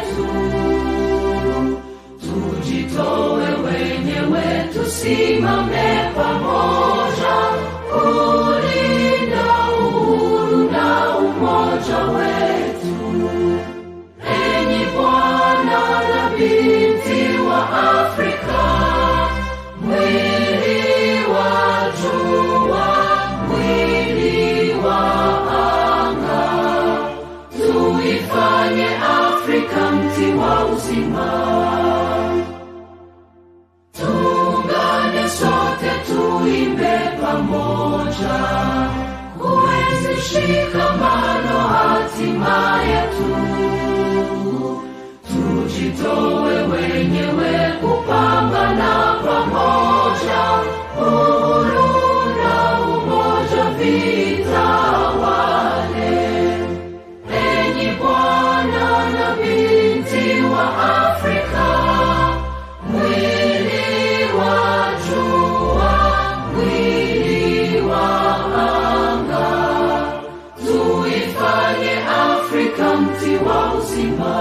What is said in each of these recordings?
wetu, tujitoe wenyewe, tusimame pamoja kulinda uhuru na umoja wetu. Enyi Bwana na binti wa Afrika, mwili wa jua, mwili wa anga, tuifanye Afrika mti wa uzima. Tuungane sote, tuimbe pamoja, kuenzi shikamano hatima yetu. Tujitoe wenyewe kupambana pamoja, uhuru na umoja vitawale. Enyi Bwana na binti wa Afrika, mwili wa jua, mwili wa anga, tuifanye Afrika mti wa uzima.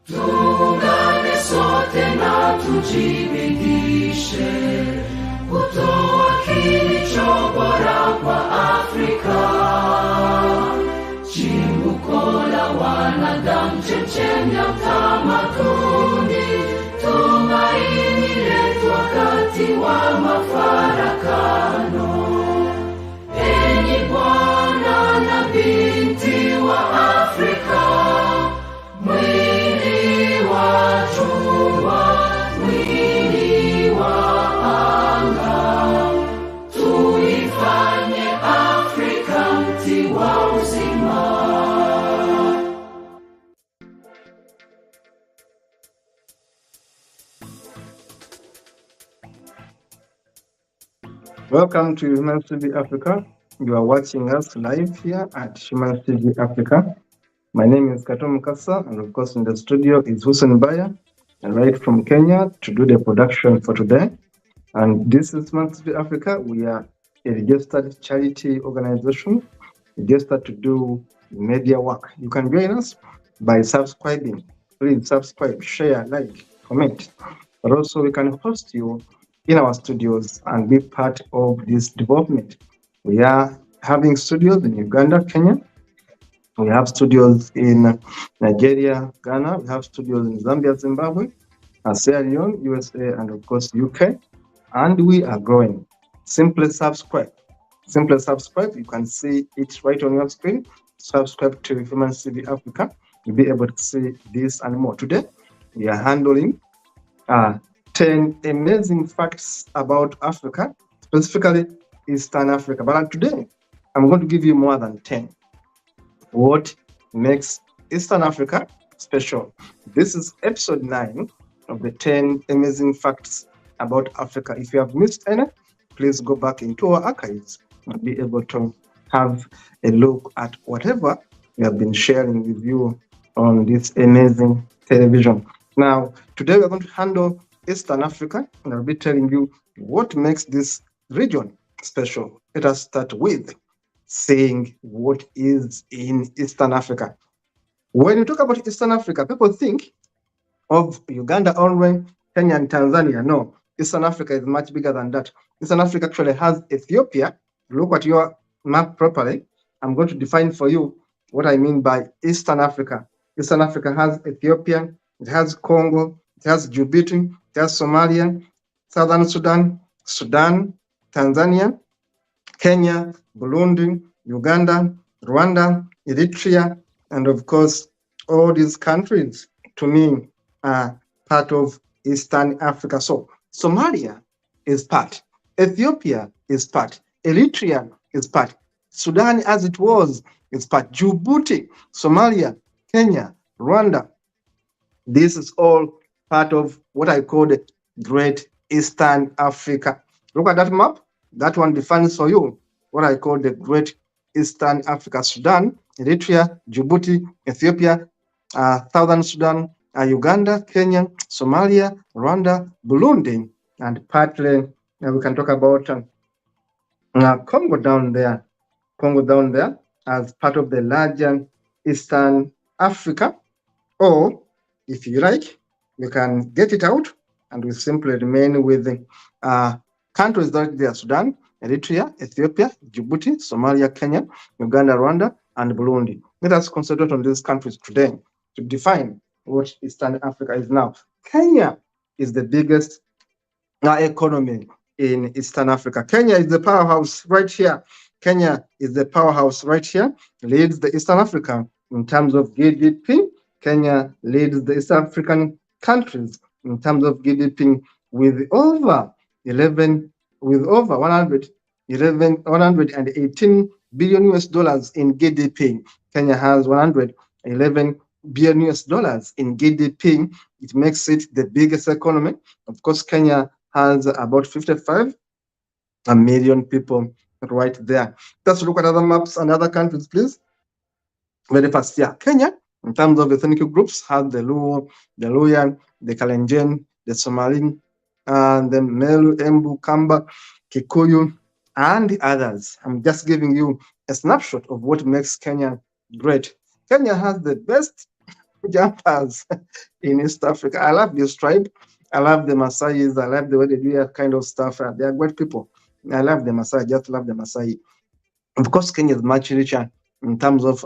Tuungane sote na tujibidishe kutoa kilicho bora kwa Afrika, chimbuko la wanadamu, chemchemi ya utamaduni, tumaini letu wakati wa mafarakano. Enyi Bwana na binti wa Afrika, mwili wa jua, mwili wa anga, tuifanye Afrika mti wa uzima. Welcome to Humans TV Africa. You are watching us live here at Humans TV Africa. My name is Katom Kasa, and of course in the studio is Hussein Baya, and right from Kenya to do the production for today. And this is Humans TV Africa. We are a registered charity organization, registered to do media work. You can join us by subscribing. Please subscribe, share, like, comment. But also we can host you in our studios and be part of this development. We are having studios in Uganda, Kenya. We have studios in Nigeria, Ghana. We have studios in Zambia, Zimbabwe, Sierra Leone, USA, and of course UK. And we are growing. Simply subscribe. Simply subscribe. You can see it right on your screen. Subscribe to Humans TV Africa. You'll be able to see this and more. Today, we are handling 10 amazing facts about Africa, specifically Eastern Africa. But today, I'm going to give you more than 10. What makes Eastern Africa special? This is episode 9 of the 10 amazing facts about Africa. If you have missed any, please go back into our archives and be able to have a look at whatever we have been sharing with you on this amazing television. Now, today we're going to handle Eastern Africa, and I'll be telling you what makes this region special. Let us start with saying what is in Eastern Africa. When you talk about Eastern Africa, people think of Uganda only, Kenya and Tanzania. No, Eastern Africa is much bigger than that. Eastern Africa actually has Ethiopia. Look at your map properly. I'm going to define for you what I mean by Eastern Africa. Eastern Africa has Ethiopia, it has Congo, it has Djibouti, it has Somalia, Southern Sudan, Sudan, Tanzania, Kenya, Burundi, Uganda, Rwanda, Eritrea, and of course, all these countries, to me, are part of Eastern Africa. So, Somalia is part, Ethiopia is part, Eritrea is part, Sudan as it was is part, Djibouti, Somalia, Kenya, Rwanda. This is all part of what I call the Great Eastern Africa. Look at that map. That one defines for you what I call the Great Eastern Africa. Sudan, Eritrea, Djibouti, Ethiopia, Southern Sudan, Uganda, Kenya, Somalia, Rwanda, Burundi, and partly we can talk about Congo down there. Congo down there as part of the larger Eastern Africa, or if you like, we can get it out and we simply remain with countries that they are Sudan, Eritrea, Ethiopia, Djibouti, Somalia, Kenya, Uganda, Rwanda, and Burundi. Let us concentrate on these countries today to define what Eastern Africa is now. Kenya is the biggest economy in Eastern Africa. Kenya is the powerhouse right here. Kenya is the powerhouse right here, leads the Eastern Africa in terms of GDP. Kenya leads the East African countries in terms of GDP with over 11, with over 118 billion US dollars in GDP. Kenya has 111 billion US dollars in GDP. It makes it the biggest economy. Of course, Kenya has about 55 million people right there. Let's look at other maps and other countries, please. Very fast here. Kenya, in terms of ethnic groups, has the Luo, the Luyan, the Kalenjin, the Somali, and the Melu, Embu, Kamba, Kikuyu, and the others. I'm just giving you a snapshot of what makes Kenya great. Kenya has the best jumpers in East Africa. I love this tribe. I love the Maasais. I love the way they do that kind of stuff. They are great people. I love the Maasai. I just love the Maasai. Of course, Kenya is much richer in terms of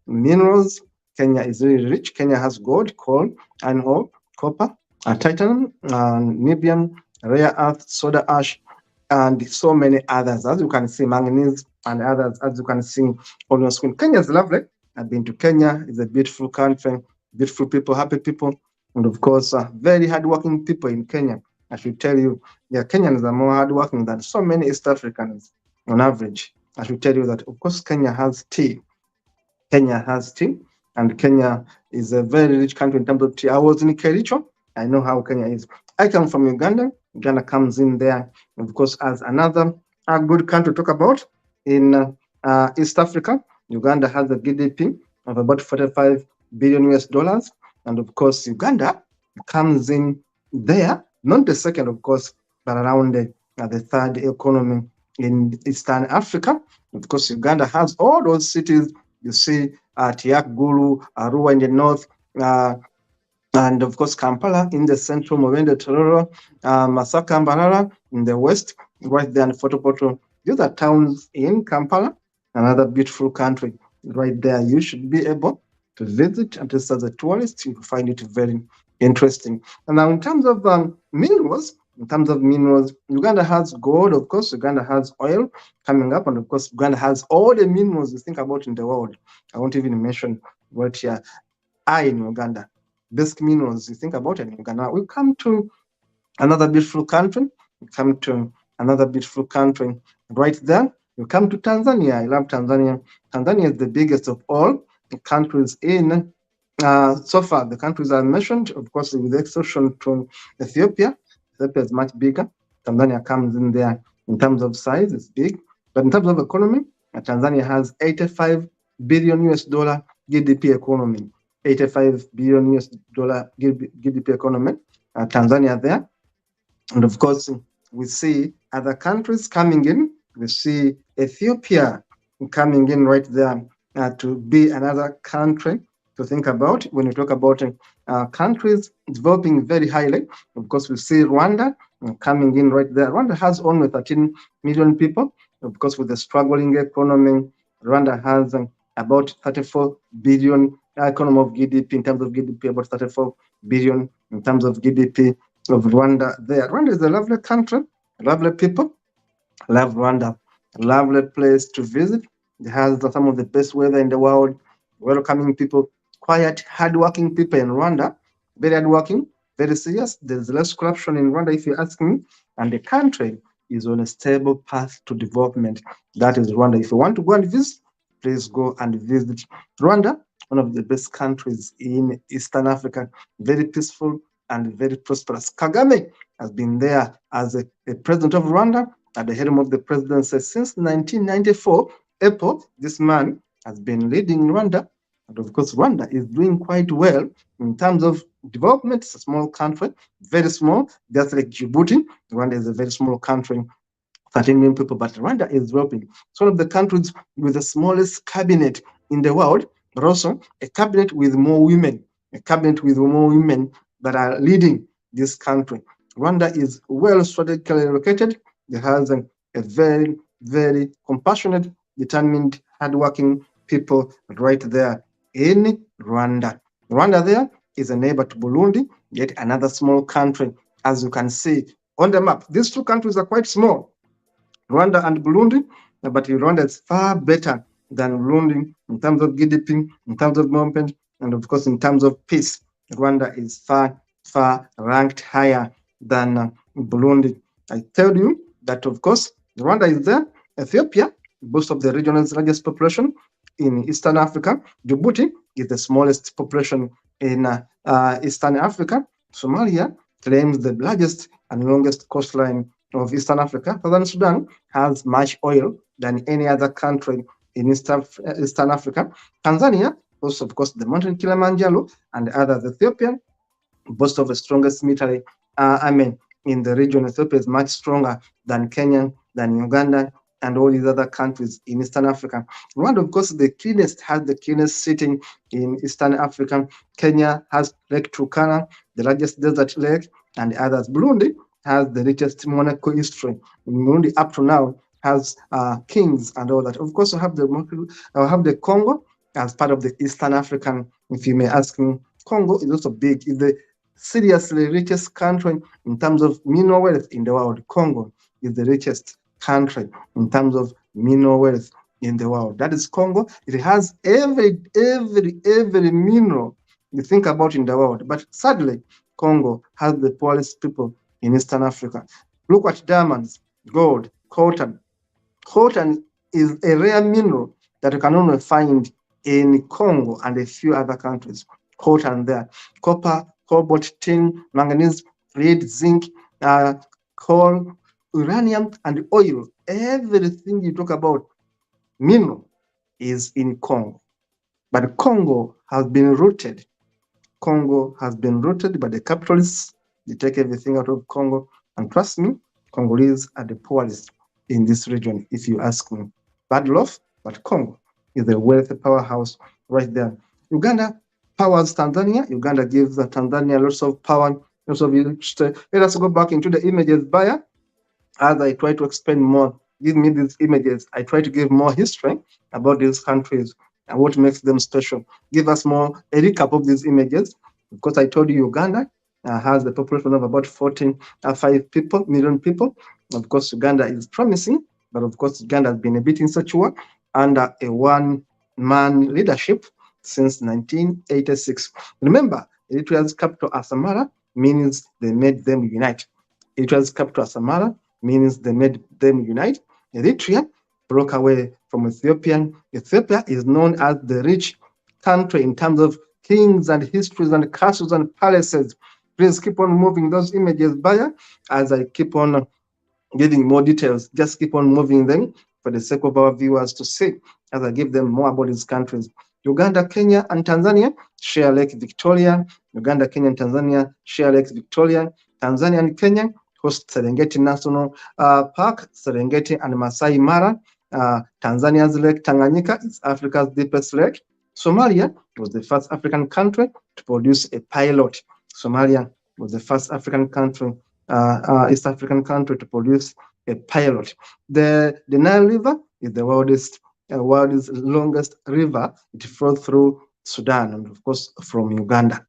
minerals. Kenya is really rich. Kenya has gold, coal, iron ore, copper, titanium, niobium, rare earth, soda ash, and so many others. As you can see, manganese and others, as you can see on your screen. Kenya is lovely. I've been to Kenya. It's a beautiful country, beautiful people, happy people, and of course, very hardworking people in Kenya. I should tell you, yeah, Kenyans are more hardworking than so many East Africans on average. I should tell you that, of course, Kenya has tea. Kenya has tea, and Kenya is a very rich country in terms of tea. I was in Kericho. I know how Kenya is. I come from Uganda. Uganda comes in there, of course, as another good country to talk about in East Africa. Uganda has a GDP of about 45 billion US dollars. And of course, Uganda comes in there, not the second, of course, but around the third economy in Eastern Africa. Of course, Uganda has all those cities you see, Tiak Gulu, Arua in the north, and of course Kampala in the central, Mubende, Tororo, Masaka and Mbarara in the west, right there in Fotopoto. These are towns in Kampala, another beautiful country right there. You should be able to visit, and just as a tourist, you find it very interesting. And now in terms of minerals, Uganda has gold, of course, Uganda has oil coming up, and of course, Uganda has all the minerals you think about in the world. I won't even mention what here are in Uganda. Basic minerals you think about in Uganda. We come to another beautiful country. Right there. We come to Tanzania. I love Tanzania. Tanzania is the biggest of all the countries in so far. The countries I mentioned, of course, with the exception to Ethiopia. Ethiopia is much bigger. Tanzania comes in there in terms of size, it's big. But in terms of economy, Tanzania has 85 billion US dollar GDP economy. 85 billion US dollar GDP economy. Tanzania there. And of course, we see other countries coming in. We see Ethiopia coming in right there to be another country to think about when we talk about countries developing very highly. Of course, we see Rwanda coming in right there. Rwanda has only 13 million people. Of course, with the struggling economy, Rwanda has about 34 billion economy of GDP in terms of GDP, about 34 billion in terms of GDP of Rwanda there. Rwanda is a lovely country, lovely people. Love Rwanda, a lovely place to visit. It has some of the best weather in the world, welcoming people, quiet, hardworking people in Rwanda, very hardworking, very serious. There's less corruption in Rwanda, if you ask me, and the country is on a stable path to development. That is Rwanda. If you want to go and visit, please go and visit Rwanda, one of the best countries in Eastern Africa, very peaceful and very prosperous. Kagame has been there as a president of Rwanda at the helm of the presidency since 1994. April, this man has been leading Rwanda. And of course, Rwanda is doing quite well in terms of development. It's a small country, very small, just like Djibouti. Rwanda is a very small country, 13 million people, but Rwanda is developing. It's one of the countries with the smallest cabinet in the world, but also a cabinet with more women, that are leading this country. Rwanda is well strategically located. It has a very, very compassionate, determined, hardworking people right there in Rwanda. Rwanda there is a neighbor to Burundi, yet another small country, as you can see on the map. These two countries are quite small, Rwanda and Burundi, but Rwanda is far better than Burundi in terms of GDP, in terms of development, and of course in terms of peace. Rwanda is far, far ranked higher than Burundi. I tell you that, of course, Rwanda is there. Ethiopia boasts of the region's largest population in Eastern Africa. Djibouti is the smallest population in Eastern Africa. Somalia claims the largest and longest coastline of Eastern Africa. Southern Sudan has much oil than any other country in Eastern Africa. Tanzania also, of course, the mountain Kilimanjaro and others. Ethiopia boasts of the strongest military army in the region. Ethiopia is much stronger than Kenya, than Uganda, and all these other countries in Eastern Africa. Rwanda, of course, has the cleanest city in Eastern Africa. Kenya has Lake Turkana, the largest desert lake, and others. Burundi has the richest monarchical history. Burundi, up to now, has kings and all that. Of course, I have the Congo as part of the Eastern African. If you may ask me, Congo is also big. It's the seriously richest country in terms of mineral wealth in the world. Congo is the richest country in terms of mineral wealth in the world. That is Congo. It has every mineral you think about in the world. But sadly, Congo has the poorest people in Eastern Africa. Look at diamonds, gold, coltan. Coltan is a rare mineral that you can only find in Congo and a few other countries. Coltan there. Copper, cobalt, tin, manganese, lead, zinc, coal, uranium, and oil. Everything you talk about mineral is in Congo. But Congo has been rooted. Congo has been rooted by the capitalists. They take everything out of Congo. And trust me, Congolese are the poorest in this region, if you ask me. Bad love, but Congo is a wealthy powerhouse right there. Uganda powers Tanzania. Uganda gives Tanzania lots of power, lots of interest. Let us go back into the images buyer. As I try to explain more, give me these images. I try to give more history about these countries and what makes them special. Give us a recap of these images. Because I told you Uganda has a population of about 45 million people. Of course, Uganda is promising, but of course, Uganda has been a bit insecure under a one-man leadership since 1986. Remember, Eritrea's capital Asmara means they made them unite. Eritrea's capital Asmara means they made them unite. Eritrea broke away from Ethiopia. Ethiopia is known as the rich country in terms of kings and histories and castles and palaces. Please keep on moving those images by as I keep on giving more details. Just keep on moving them for the sake of our viewers to see as I give them more about these countries. Uganda, Kenya, and Tanzania share Lake Victoria. Uganda, Kenya, and Tanzania share Lake Victoria. Tanzania and Kenya host Serengeti National Park, Serengeti and Masai Mara. Tanzania's Lake Tanganyika is Africa's deepest lake. Somalia was the first African country to produce a pilot. Somalia was the first African country, East African country to produce a pilot. The Nile River is the world's longest river. It flows through Sudan and, of course, from Uganda.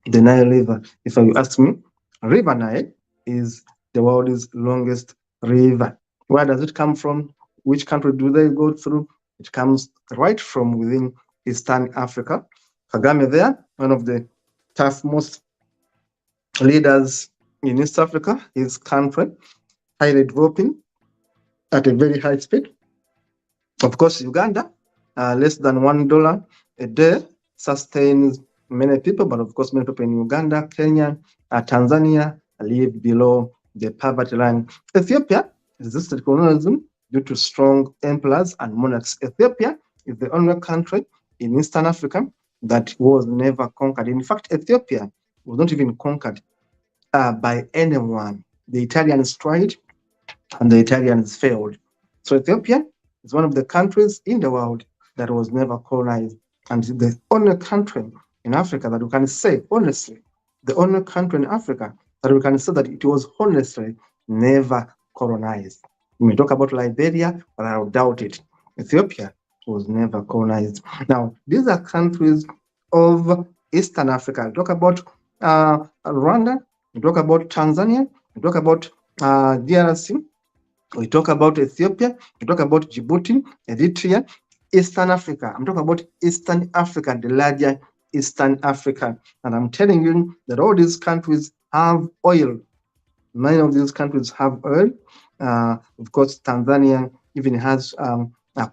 The Nile River, if you ask me, River Nile is the world's longest river. Where does it come from? Which country do they go through? It comes right from within Eastern Africa. Kagame there, one of the most leaders in East Africa, his country, highly developing at a very high speed. Of course, Uganda, less than $1 a day sustains many people, but of course, many people in Uganda, Kenya, Tanzania live below the poverty line. Ethiopia resisted colonialism due to strong emperors and monarchs. Ethiopia is the only country in Eastern Africa that was never conquered. In fact, Ethiopia was not even conquered by anyone. The Italians tried and the Italians failed. So Ethiopia is one of the countries in the world that was never colonized. and the only country in Africa that we can say honestly, the only country in Africa that we can say that it was honestly never colonized. We may talk about Liberia, but I doubt it. Ethiopia was never colonized. Now, these are countries of Eastern Africa. We talk about Rwanda, we talk about Tanzania, we talk about DRC, we talk about Ethiopia, we talk about Djibouti, Eritrea, Eastern Africa. I'm talking about Eastern Africa, the larger Eastern Africa. And I'm telling you that all these countries have oil. Many of these countries have oil. Of course, Tanzania even has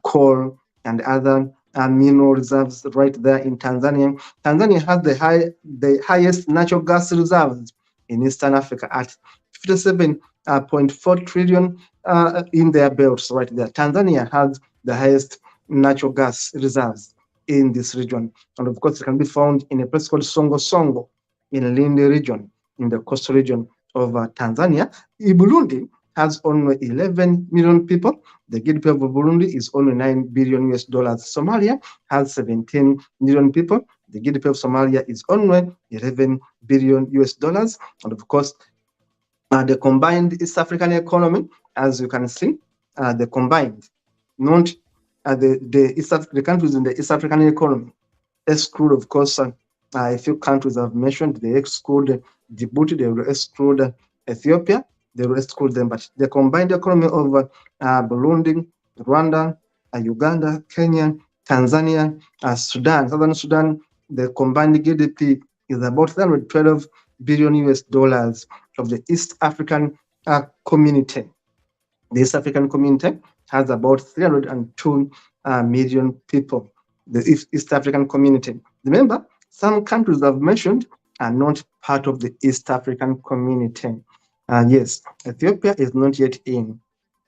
coal and other mineral reserves right there in Tanzania. Tanzania has the highest natural gas reserves in Eastern Africa at 57.4 trillion in their belts right there. Tanzania has the highest natural gas reserves in this region. And of course, it can be found in a place called Songo Songo in Lindi region, in the coastal region of Tanzania. Burundi has only 11 million people. The GDP of Burundi is only $9 billion US. Somalia has 17 million people. The GDP of Somalia is only 11 billion US dollars. And of course, the combined East African economy, as you can see, the combined, not the countries in the East African economy, exclude, of course, a few countries I've mentioned. They exclude Djibouti, they will exclude Ethiopia, they will exclude them. But the combined economy of Burundi, Rwanda, Uganda, Kenya, Tanzania, Sudan, Southern Sudan, the combined GDP is about 312 billion US dollars of the East African community. The East African community has about 302 million people. The East African community. Remember, some countries I've mentioned are not part of the East African community. Yes, Ethiopia is not yet in.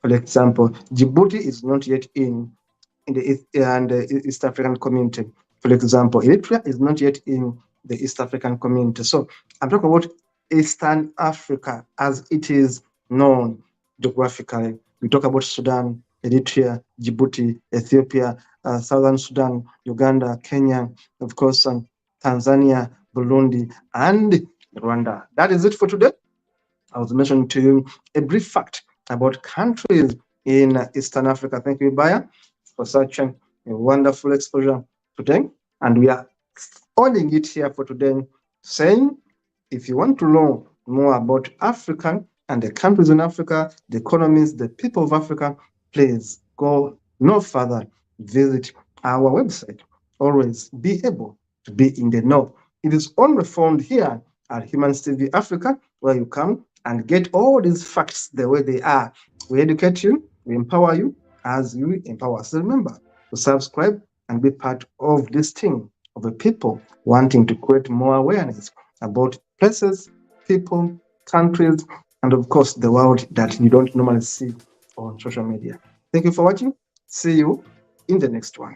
For example, Djibouti is not yet in the East African community. For example, Eritrea is not yet in the East African community. So I'm talking about Eastern Africa as it is known geographically. We talk about Sudan, Eritrea, Djibouti, Ethiopia, Southern Sudan, Uganda, Kenya, of course, Tanzania, Burundi, and Rwanda. That is it for today. I was mentioning to you a brief fact about countries in Eastern Africa. Thank you, Baya, for such a wonderful exposure today. And we are holding it here for today, saying if you want to learn more about Africa and the countries in Africa, the economies, the people of Africa, please go no further. Visit our website. Always be able to be in the know. It is only found here at Humans TV Africa, where you come and get all these facts the way they are. We educate you, we empower you as you empower us. Remember to subscribe and be part of this team of the people wanting to create more awareness about places, people, countries, and of course the world that you don't normally see on social media. Thank you for watching. See you in the next one.